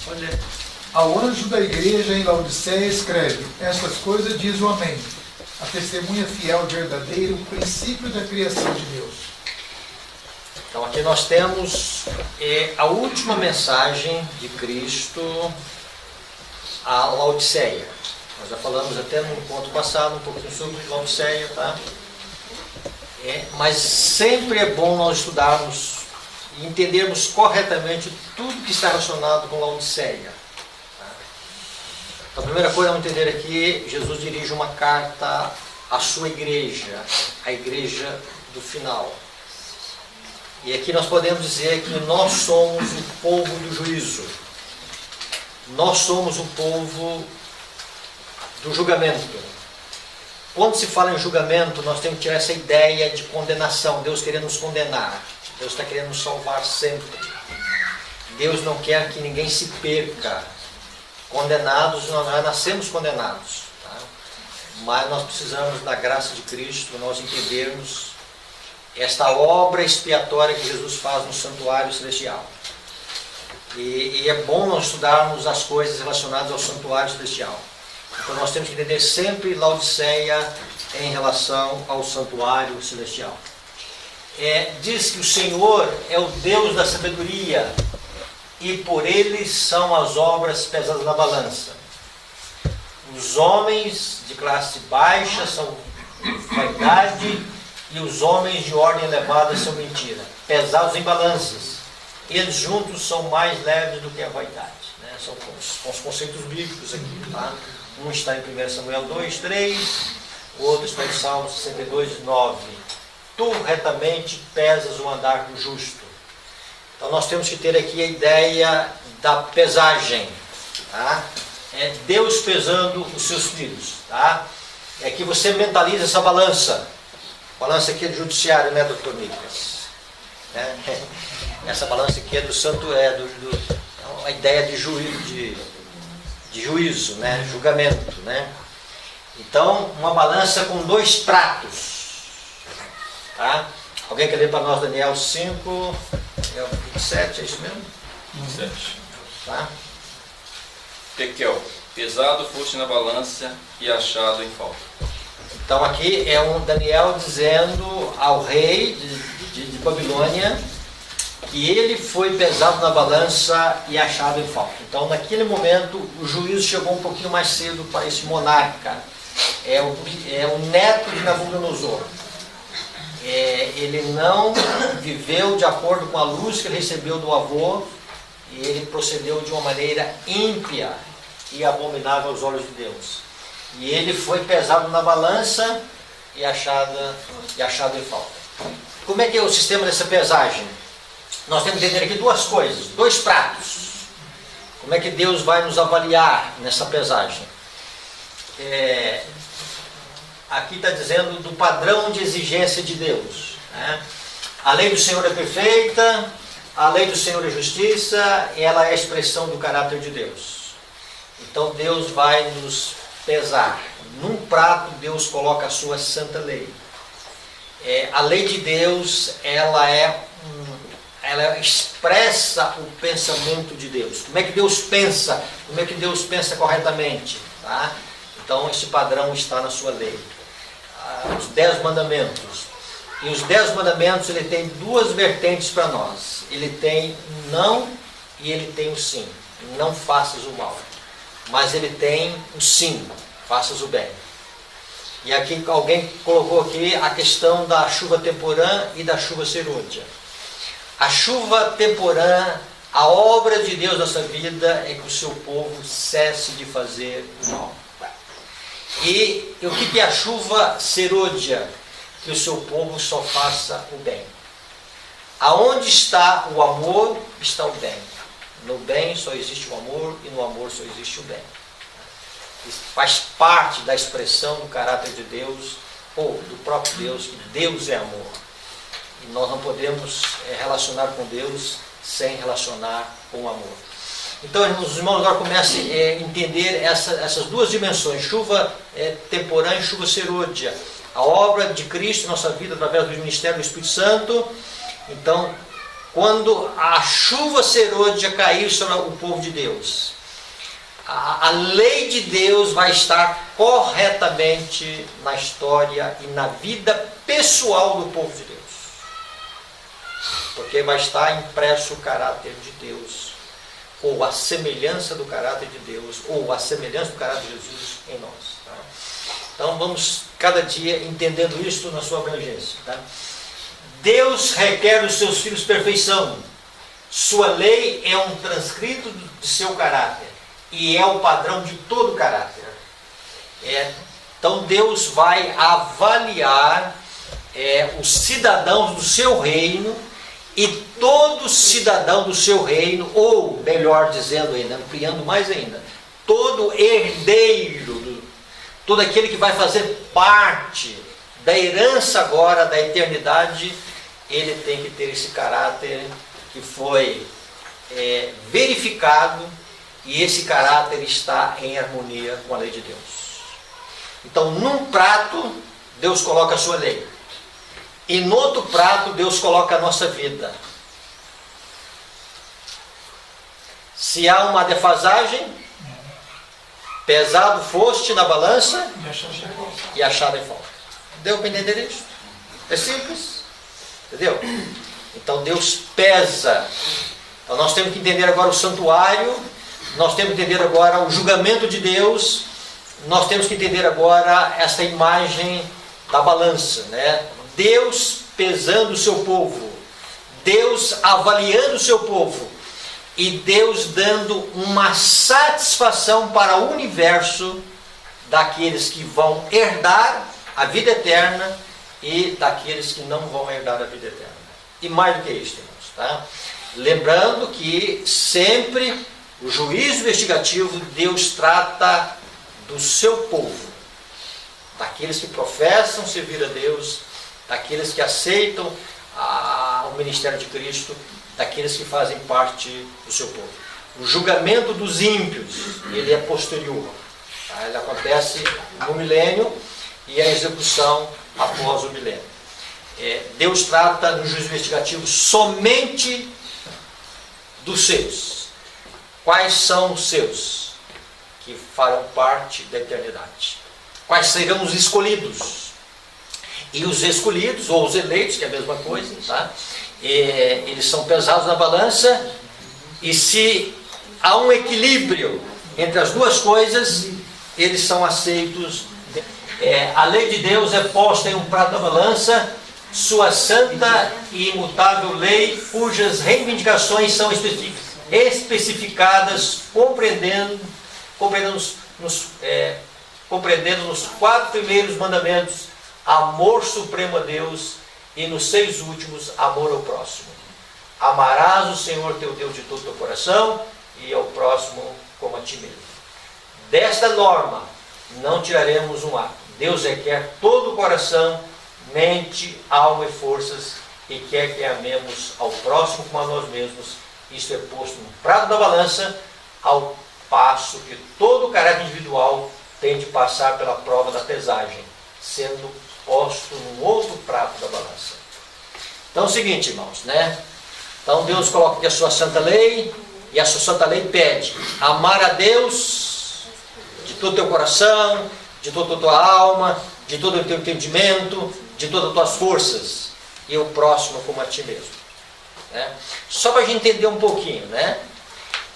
Olha. Ao anjo da igreja em Laodiceia escreve: estas coisas diz o Amém, a testemunha fiel e verdadeira, o princípio da criação de Deus. Então aqui nós temos a última mensagem de Cristo a Laodiceia. Nós já falamos até no encontro passado um pouquinho sobre Laodiceia, tá? Mas sempre é bom nós estudarmos e entendermos corretamente tudo que está relacionado com Laodiceia. Tá? Então a primeira coisa a entender aqui, Jesus dirige uma carta à sua igreja, a igreja do final. E aqui nós podemos dizer que nós somos o povo do juízo. Nós somos o povo do julgamento. Quando se fala em julgamento, nós temos que tirar essa ideia de condenação. Deus querendo nos condenar. Deus está querendo nos salvar sempre. Deus não quer que ninguém se perca. Condenados, nós já nascemos condenados. Tá? Mas nós precisamos da graça de Cristo, nós entendermos esta obra expiatória que Jesus faz no santuário celestial. E é bom nós estudarmos as coisas relacionadas ao santuário celestial. Então nós temos que entender sempre Laodiceia em relação ao santuário celestial. Diz que o Senhor é o Deus da sabedoria e por ele são as obras pesadas na balança. Os homens de classe baixa são vaidade e os homens de ordem elevada são mentira. Pesados em balanças. Eles juntos são mais leves do que a vaidade. Né? São os conceitos bíblicos aqui. Tá? Um está em 1 Samuel 2, 3, o outro está em Salmo 62, 9. Tu retamente pesas o andar do justo. Então nós temos que ter aqui a ideia da pesagem. Tá? É Deus pesando os seus filhos. Tá? É que você mentaliza essa balança. Balança aqui é do judiciário, né, doutor Nicas? Essa balança aqui é do santo, é uma ideia de juízo, né? Julgamento, né? Então, uma balança com dois pratos. Tá? Alguém quer ler para nós Daniel 5, Daniel 27, é isso mesmo? 27. Tá? Tekel, pesado foste na balança e achado em falta. Então aqui é um Daniel dizendo ao rei de Babilônia que ele foi pesado na balança e achado em falta. Então naquele momento o juízo chegou um pouquinho mais cedo para esse monarca. É o neto de Nabucodonosor. Ele não viveu de acordo com a luz que ele recebeu do avô e ele procedeu de uma maneira ímpia e abominável aos olhos de Deus. E ele foi pesado na balança e achado em falta. Como é que é o sistema dessa pesagem? Nós temos que entender aqui duas coisas, dois pratos. Como é que Deus vai nos avaliar nessa pesagem? Aqui está dizendo do padrão de exigência de Deus. Né? A lei do Senhor é perfeita, a lei do Senhor é justiça, ela é a expressão do caráter de Deus. Então Deus vai nos pesar. Num prato Deus coloca a sua santa lei. A lei de Deus, ela expressa o pensamento de Deus. Como é que Deus pensa? Como é que Deus pensa corretamente? Tá? Então esse padrão está na sua lei. Os 10 mandamentos. E os 10 mandamentos, ele tem duas vertentes para nós. Ele tem o não e ele tem o sim. Não faças o mal. Mas ele tem o sim, faças o bem. E aqui alguém colocou aqui a questão da chuva temporã e da chuva serôdia. A chuva temporã, a obra de Deus nessa vida é que o seu povo cesse de fazer o mal. E o que é a chuva serôdia? Que o seu povo só faça o bem. Aonde está o amor, está o bem. No bem só existe o amor e no amor só existe o bem. Isso faz parte da expressão do caráter de Deus, ou do próprio Deus, que Deus é amor. E nós não podemos relacionar com Deus sem relacionar com o amor. Então os irmãos agora começam a entender essas duas dimensões, chuva temporã e chuva serôdia. A obra de Cristo em nossa vida através do ministério do Espírito Santo. Então quando a chuva serôdia cair sobre o povo de Deus, a lei de Deus vai estar corretamente na história e na vida pessoal do povo de Deus. Porque vai estar impresso o caráter de Deus, ou a semelhança do caráter de Deus, ou a semelhança do caráter de Jesus em nós. Tá? Então vamos cada dia entendendo isso na sua abrangência. Tá? Deus requer dos seus filhos perfeição. Sua lei é um transcrito de seu caráter. E é o padrão de todo o caráter. Então Deus vai avaliar os cidadãos do seu reino, e todo cidadão do seu reino, ou melhor dizendo ainda, ampliando mais ainda, todo herdeiro, todo aquele que vai fazer parte da herança agora da eternidade, ele tem que ter esse caráter que foi verificado, e esse caráter está em harmonia com a lei de Deus. Então, num prato, Deus coloca a sua lei. E no outro prato, Deus coloca a nossa vida. Se há uma defasagem, pesado foste na balança e achado em falta. Deu para entender isso? É simples. Entendeu? Então Deus pesa. Então nós temos que entender agora o santuário, nós temos que entender agora o julgamento de Deus, nós temos que entender agora essa imagem da balança, né? Deus pesando o seu povo, Deus avaliando o seu povo, e Deus dando uma satisfação para o universo daqueles que vão herdar a vida eterna e daqueles que não vão herdar a vida eterna. E mais do que isso, irmãos, tá? Lembrando que sempre o juízo investigativo, Deus trata do seu povo, daqueles que professam servir a Deus, daqueles que aceitam o ministério de Cristo, daqueles que fazem parte do seu povo. O julgamento dos ímpios, ele é posterior. Tá? Ele acontece no milênio e a execução após o milênio. Deus trata no juízo investigativo somente dos seus. Quais são os seus que farão parte da eternidade? Quais serão os escolhidos? E os escolhidos, ou os eleitos, que é a mesma coisa, tá? Eles são pesados na balança, e se há um equilíbrio entre as duas coisas, eles são aceitos. A lei de Deus é posta em um prato da balança, sua santa e imutável lei, cujas reivindicações são especificadas, compreendendo nos 4 primeiros mandamentos, amor supremo a Deus, e nos 6 últimos, amor ao próximo. Amarás o Senhor teu Deus de todo o teu coração, e ao próximo como a ti mesmo. Desta norma não tiraremos um ato. Deus requer todo o coração, mente, alma e forças, e quer que amemos ao próximo como a nós mesmos. Isso é posto no prato da balança, ao passo que todo o caráter individual tem de passar pela prova da pesagem, sendo posto num outro prato da balança. Então é o seguinte, irmãos, né? Então Deus coloca aqui a sua santa lei, e a sua santa lei pede amar a Deus de todo o teu coração, de toda a tua alma, de todo o teu entendimento, de todas as tuas forças, e o próximo como a ti mesmo. Né? Só para a gente entender um pouquinho, né?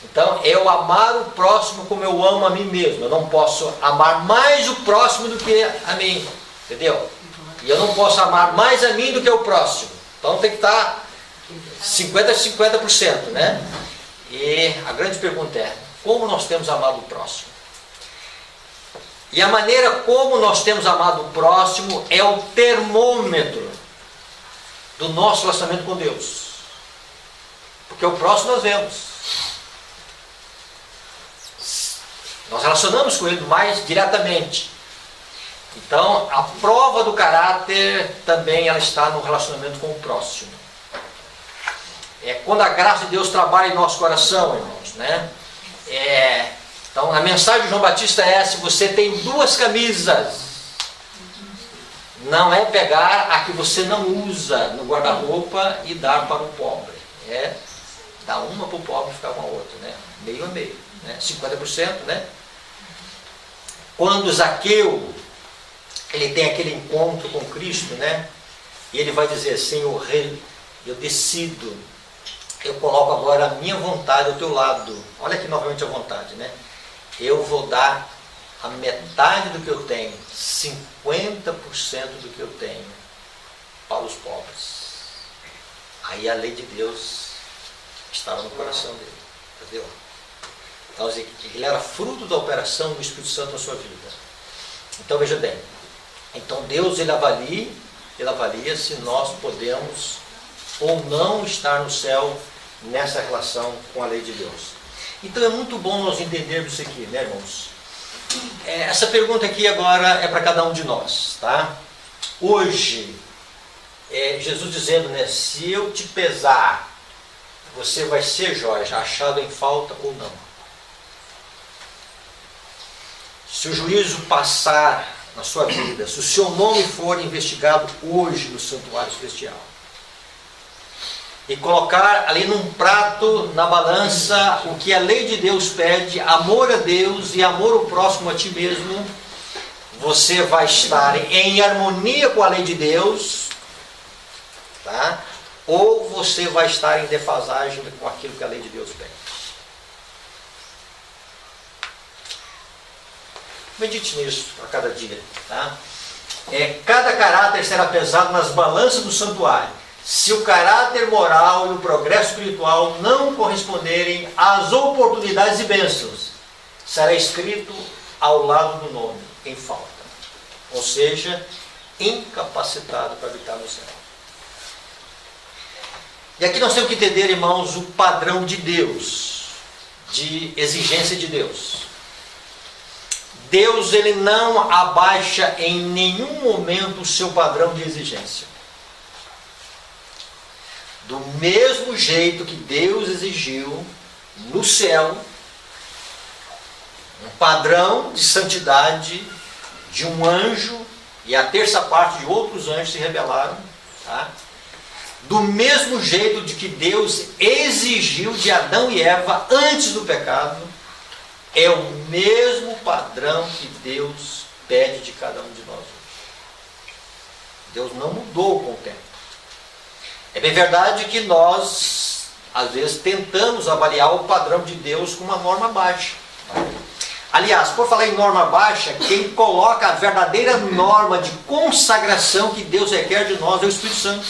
Então, eu amar o próximo como eu amo a mim mesmo. Eu não posso amar mais o próximo do que a mim, entendeu? E eu não posso amar mais a mim do que o próximo. Então tem que estar 50-50%, né? E a grande pergunta é, como nós temos amado o próximo? E a maneira como nós temos amado o próximo é o termômetro do nosso relacionamento com Deus. Porque o próximo nós vemos. Nós relacionamos com ele mais diretamente. Então, a prova do caráter também ela está no relacionamento com o próximo. É quando a graça de Deus trabalha em nosso coração, irmãos, né? Então, a mensagem de João Batista é: se você tem 2 camisas, não é pegar a que você não usa no guarda-roupa e dar para o pobre. dar uma para o pobre e ficar com a outra, né? Meio a meio, né? 50%, né? Quando Zaqueu, ele tem aquele encontro com Cristo, né? E ele vai dizer assim: o rei, eu decido, eu coloco agora a minha vontade ao teu lado. Olha aqui novamente a vontade, né? Eu vou dar a metade do que eu tenho, 50% do que eu tenho, para os pobres. Aí a lei de Deus estava no coração dele, entendeu? Então, ele era fruto da operação do Espírito Santo na sua vida. Então, veja bem, então Deus ele avalia se nós podemos ou não estar no céu nessa relação com a lei de Deus. Então é muito bom nós entendermos isso aqui, né, irmãos? Essa pergunta aqui agora é para cada um de nós, tá? Hoje, Jesus dizendo, né, se eu te pesar, você vai ser, Jorge, achado em falta ou não? Se o juízo passar na sua vida, se o seu nome for investigado hoje no santuário celestial, e colocar ali num prato, na balança, o que a lei de Deus pede, amor a Deus e amor ao próximo a ti mesmo, você vai estar em harmonia com a lei de Deus, tá? Ou você vai estar em defasagem com aquilo que a lei de Deus pede. Medite nisso a cada dia, tá? Cada caráter será pesado nas balanças do santuário. Se o caráter moral e o progresso espiritual não corresponderem às oportunidades e bênçãos, será escrito ao lado do nome, em falta. Ou seja, incapacitado para habitar no céu. E aqui nós temos que entender, irmãos, o padrão de Deus, de exigência de Deus. Deus ele não abaixa em nenhum momento o seu padrão de exigência. Do mesmo jeito que Deus exigiu no céu um padrão de santidade de um anjo, e a terça parte de outros anjos se rebelaram, tá? Do mesmo jeito de que Deus exigiu de Adão e Eva antes do pecado, é o mesmo padrão que Deus pede de cada um de nós hoje. Deus não mudou com o tempo. É bem verdade que nós, às vezes, tentamos avaliar o padrão de Deus com uma norma baixa. Aliás, por falar em norma baixa, quem coloca a verdadeira norma de consagração que Deus requer de nós é o Espírito Santo.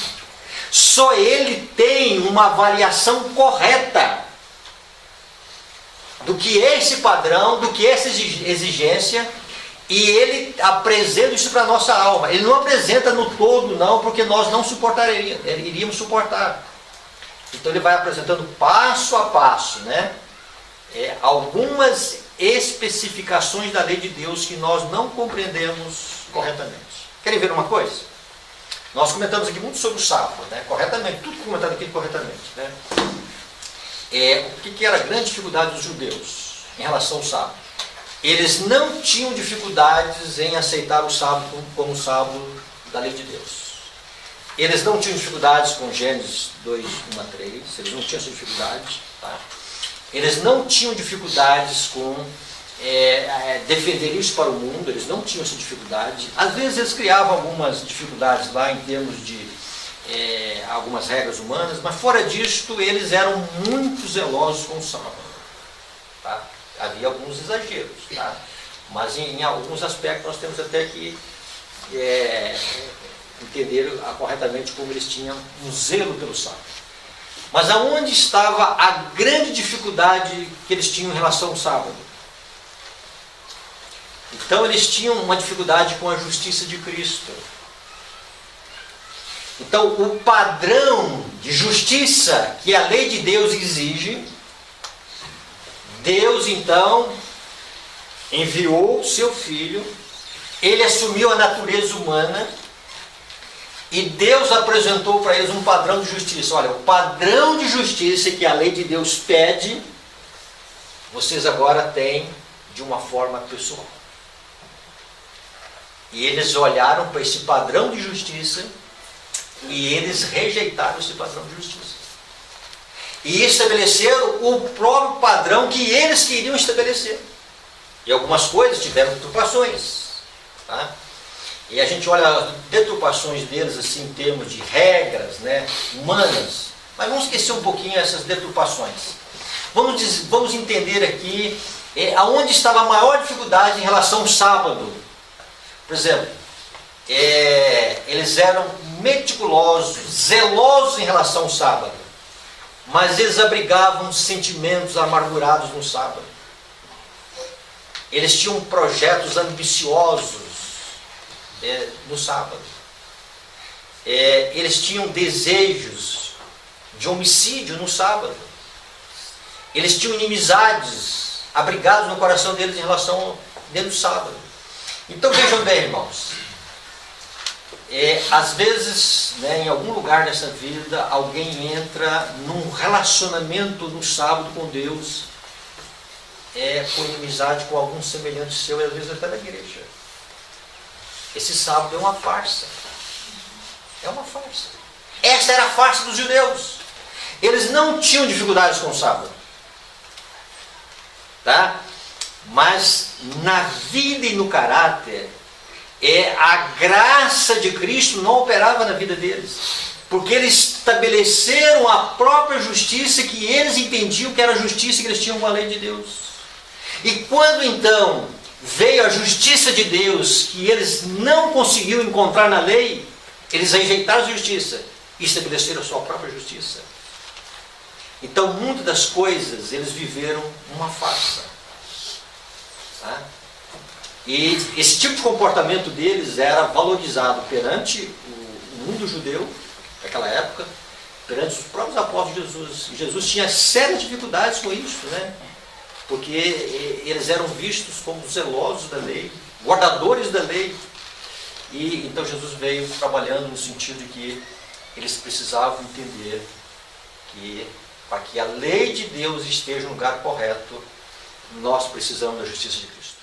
Só Ele tem uma avaliação correta do que é esse padrão, do que é essa exigência, e Ele apresenta isso para a nossa alma. Ele não apresenta no todo, não, porque nós não iríamos suportar. Então Ele vai apresentando passo a passo, né? Algumas especificações da lei de Deus que nós não compreendemos corretamente. Querem ver uma coisa? Nós comentamos aqui muito sobre o sábado, né? Corretamente, tudo comentado aqui corretamente, né? O que era a grande dificuldade dos judeus em relação ao sábado? Eles não tinham dificuldades em aceitar o sábado como o sábado da lei de Deus. Eles não tinham dificuldades com Gênesis 2, 1 a 3, eles não tinham essa dificuldade, tá? Eles não tinham dificuldades com defender isso para o mundo, eles não tinham essa dificuldade. Às vezes eles criavam algumas dificuldades lá em termos de algumas regras humanas, mas fora disto eles eram muito zelosos com o sábado, tá? Havia alguns exageros, tá? Mas em alguns aspectos nós temos até que entender corretamente como eles tinham um zelo pelo sábado. Mas aonde estava a grande dificuldade que eles tinham em relação ao sábado? Então eles tinham uma dificuldade com a justiça de Cristo. Então o padrão de justiça que a lei de Deus exige, Deus então enviou o seu Filho, ele assumiu a natureza humana, e Deus apresentou para eles um padrão de justiça. Olha, o padrão de justiça que a lei de Deus pede, vocês agora têm de uma forma pessoal. E eles olharam para esse padrão de justiça e eles rejeitaram esse padrão de justiça. e estabeleceram o próprio padrão que eles queriam estabelecer. E algumas coisas tiveram deturpações. Tá? E a gente olha as deturpações deles assim, em termos de regras, né, humanas, mas vamos esquecer um pouquinho essas deturpações. Vamos entender aqui aonde estava a maior dificuldade em relação ao sábado. Por exemplo, eles eram meticulosos, zelosos em relação ao sábado, mas eles abrigavam sentimentos amargurados no sábado. Eles tinham projetos ambiciosos no sábado. Eles tinham desejos de homicídio no sábado. Eles tinham inimizades abrigadas no coração deles em relação dentro do sábado. Então vejam bem, irmãos, às vezes, né, em algum lugar nessa vida, alguém entra num relacionamento no sábado com Deus, com inimizade com algum semelhante seu, e às vezes até da igreja. Esse sábado é uma farsa. É uma farsa. Essa era a farsa dos judeus. Eles não tinham dificuldades com o sábado. Tá? Mas na vida e no caráter, a graça de Cristo não operava na vida deles. Porque eles estabeleceram a própria justiça que eles entendiam que era a justiça que eles tinham com a lei de Deus. E quando então veio a justiça de Deus, que eles não conseguiam encontrar na lei, eles rejeitaram a justiça e estabeleceram a sua própria justiça. Então, muitas das coisas, eles viveram uma farsa. Tá? E esse tipo de comportamento deles era valorizado perante o mundo judeu, naquela época, perante os próprios apóstolos de Jesus. E Jesus tinha sérias dificuldades com isso, né? Porque eles eram vistos como zelosos da lei, guardadores da lei. E então Jesus veio trabalhando no sentido de que eles precisavam entender que para que a lei de Deus esteja no lugar correto, nós precisamos da justiça de Cristo.